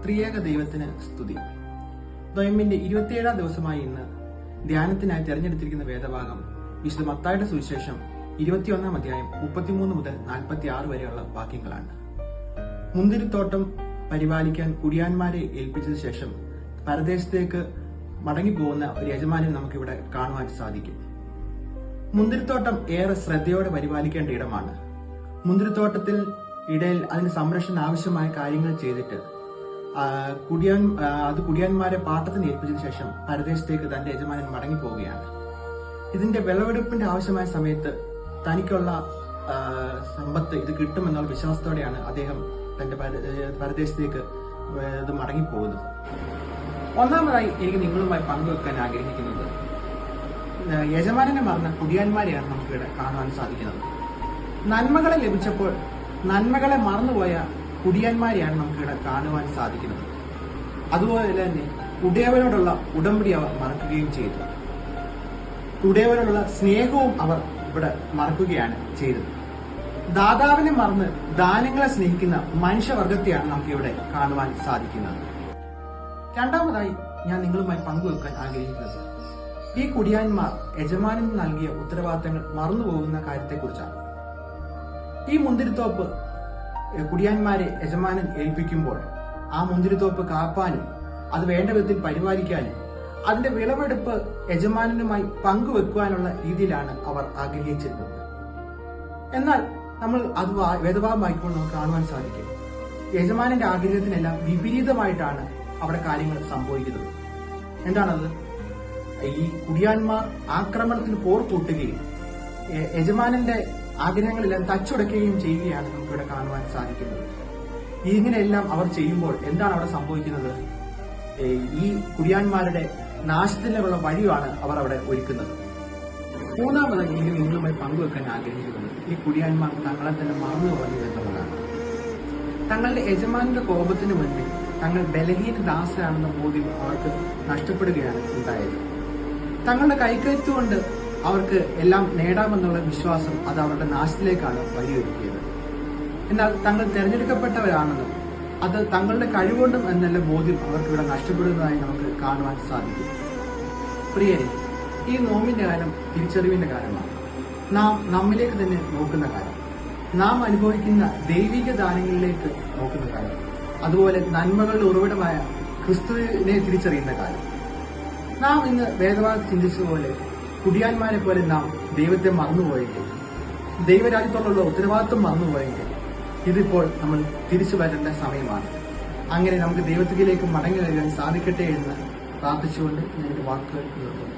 ത്രിയേക ദൈവത്തിന് സ്തുതി. നൊയമ്പിന്റെ 27-ാം ദിവസമായി ഇന്ന് ധ്യാനത്തിനായി തെരഞ്ഞെടുത്തിരിക്കുന്ന വേദഭാഗം വിശുദ്ധ മത്തായിയുടെ സുവിശേഷം 21-ാം അധ്യായം 33 മുതൽ 46 വരെയുള്ള വാക്യങ്ങളാണ്. മുന്തിരിത്തോട്ടം പരിപാലിക്കാൻ കുടിയാന്മാരെ ഏൽപ്പിച്ചതിനു ശേഷം പരദേശത്തേക്ക് മടങ്ങിപ്പോകുന്ന ഒരു യജമാനെ നമുക്കിവിടെ കാണുവാൻ സാധിക്കും. മുന്തിരിത്തോട്ടം ഏറെ ശ്രദ്ധയോടെ പരിപാലിക്കേണ്ട ഇടമാണ്. മുന്തിരിത്തോട്ടത്തിൽ ഇടയിൽ അതിന് സംരക്ഷണ ആവശ്യമായ കാര്യങ്ങൾ ചെയ്തിട്ട് കുടിയാന്മാരെ പാട്ടത്തിന് ഏൽപ്പിച്ചതിനു ശേഷം പരദേശത്തേക്ക് തന്റെ യജമാനൻ മടങ്ങിപ്പോവുകയാണ്. ഇതിന്റെ വിളവെടുപ്പിന്റെ ആവശ്യമായ സമയത്ത് തനിക്കുള്ള സമ്പത്ത് ഇത് കിട്ടുമെന്നുള്ള വിശ്വാസത്തോടെയാണ് അദ്ദേഹം തന്റെ പരദേശത്തേക്ക് ഇത് മടങ്ങിപ്പോകുന്നത്. ഒന്നാമതായി എനിക്ക് നിങ്ങളുമായി പങ്കുവെക്കാൻ ആഗ്രഹിക്കുന്നത് യജമാനനെ മറന്ന കുടിയാന്മാരെയാണ് നമുക്കിവിടെ കാണുവാൻ സാധിക്കുന്നത്. നന്മകളെ ലഭിച്ചപ്പോൾ നന്മകളെ മറന്നുപോയ കുടിയാന്മാരെയാണ് നമുക്കിവിടെ കാണുവാൻ സാധിക്കുന്നത്. അതുപോലെ തന്നെ ഉടയവനോടുള്ള ഉടമ്പടി അവർ മറക്കുകയും ചെയ്തു. ഉടയവനോടുള്ള സ്നേഹവും അവർ ഇവിടെ മറക്കുകയാണ് ചെയ്തത്. ദാതാവിനെ മറന്ന് ദാനങ്ങളെ സ്നേഹിക്കുന്ന മനുഷ്യവർഗത്തെയാണ് നമുക്കിവിടെ കാണുവാൻ സാധിക്കുന്നത്. രണ്ടാമതായി ഞാൻ നിങ്ങളുമായി പങ്കുവെക്കാൻ ആഗ്രഹിക്കുന്നത് ഈ കുടിയാന്മാർ യജമാനന് നൽകിയ ഉത്തരവാദിത്തങ്ങൾ മറന്നുപോകുന്ന കാര്യത്തെക്കുറിച്ചാണ്. ഈ മുന്തിരിത്തോപ്പ് കുടിയാന്മാരെ യജമാനൻ ഏൽപ്പിക്കുമ്പോൾ ആ മുന്തിരിത്തോപ്പ് കാപ്പാനും അത് വേണ്ട വിധത്തിൽ പരിപാലിക്കാനും അതിന്റെ വിളവെടുപ്പ് യജമാനനുമായി പങ്കുവെക്കുവാനുള്ള രീതിയിലാണ് അവർ ആഗ്രഹിച്ചിരുന്നത്. എന്നാൽ നമ്മൾ അത് വേദഭാഗം വായിക്കുമ്പോൾ നമുക്ക് കാണുവാൻ സാധിക്കും യജമാനന്റെ ആഗ്രഹത്തിനെല്ലാം വിപരീതമായിട്ടാണ് അവിടെ കാര്യങ്ങൾ സംഭവിക്കുന്നത്. എന്താണത്? ഈ കുടിയാന്മാർ ആക്രമണത്തിന് പോർ കൂട്ടുകയും യജമാനന്റെ ആഗ്രഹങ്ങളെല്ലാം തച്ചുടയ്ക്കുകയും ചെയ്യുകയാണ് നമുക്കിവിടെ കാണുവാൻ സാധിക്കുന്നത്. ഇങ്ങനെയെല്ലാം അവർ ചെയ്യുമ്പോൾ എന്താണ് അവിടെ സംഭവിക്കുന്നത്? ഈ കുടിയാന്മാരുടെ നാശത്തിനുള്ള വഴിയാണ് അവർ അവിടെ ഒരുക്കുന്നത്. മൂന്നാമതായി എനിക്ക് നിങ്ങളുമായി പങ്കുവെക്കാൻ ആഗ്രഹിക്കുന്നത് ഈ കുടിയാന്മാർ തങ്ങളെ തന്നെ മറന്നു കളഞ്ഞു എന്നുള്ളതാണ്. തങ്ങളുടെ യജമാനന്റെ കോപത്തിന് മുന്നിൽ തങ്ങൾ ബലഹീന ദാസരാണെന്ന ബോധ്യം അവർക്ക് നഷ്ടപ്പെടുകയാണ് ഉണ്ടായത്. തങ്ങളുടെ കൈക്കരുത്തുകൊണ്ട് അവർക്ക് എല്ലാം നേടാമെന്നുള്ള വിശ്വാസം അത് അവരുടെ നാശത്തിലേക്കാണ് വഴിയൊരുക്കിയത്. എന്നാൽ തങ്ങൾ തെരഞ്ഞെടുക്കപ്പെട്ടവരാണെന്നും അത് തങ്ങളുടെ കഴിവുകൊണ്ടും എന്നുള്ള ബോധ്യം അവർക്ക് ഇവിടെ നഷ്ടപ്പെടുന്നതായി നമുക്ക് കാണുവാൻ സാധിക്കും. പ്രിയരെ, ഈ നോമ്പിന്റെ കാലം തിരിച്ചറിവിന്റെ കാലമാണ്. നാം നമ്മിലേക്ക് തന്നെ നോക്കുന്ന കാലം, നാം അനുഭവിക്കുന്ന ദൈവിക ദാനങ്ങളിലേക്ക് നോക്കുന്ന കാലം, അതുപോലെ നന്മകളുടെ ഉറവിടമായ ക്രിസ്തുവിനെ തിരിച്ചറിയുന്ന കാലം. നാം ഇന്ന് വേദഭാഗം ചിന്തിച്ചതുപോലെ കുടിയാന്മാരെ പോലെ നാം ദൈവത്തെ മറന്നുപോയെങ്കിൽ, ദൈവരാജ്യത്തോടുള്ള ഉത്തരവാദിത്വം മറന്നുപോയെങ്കിൽ ഇതിപ്പോൾ നമ്മൾ തിരിച്ചു വരേണ്ട സമയമാണ്. അങ്ങനെ നമുക്ക് ദൈവത്തിലേക്ക് മടങ്ങി വരാൻ സാധിക്കട്ടെ എന്ന് പ്രാർത്ഥിച്ചുകൊണ്ട് ഞാൻ വാക്കുകൾ നിർത്തുന്നു.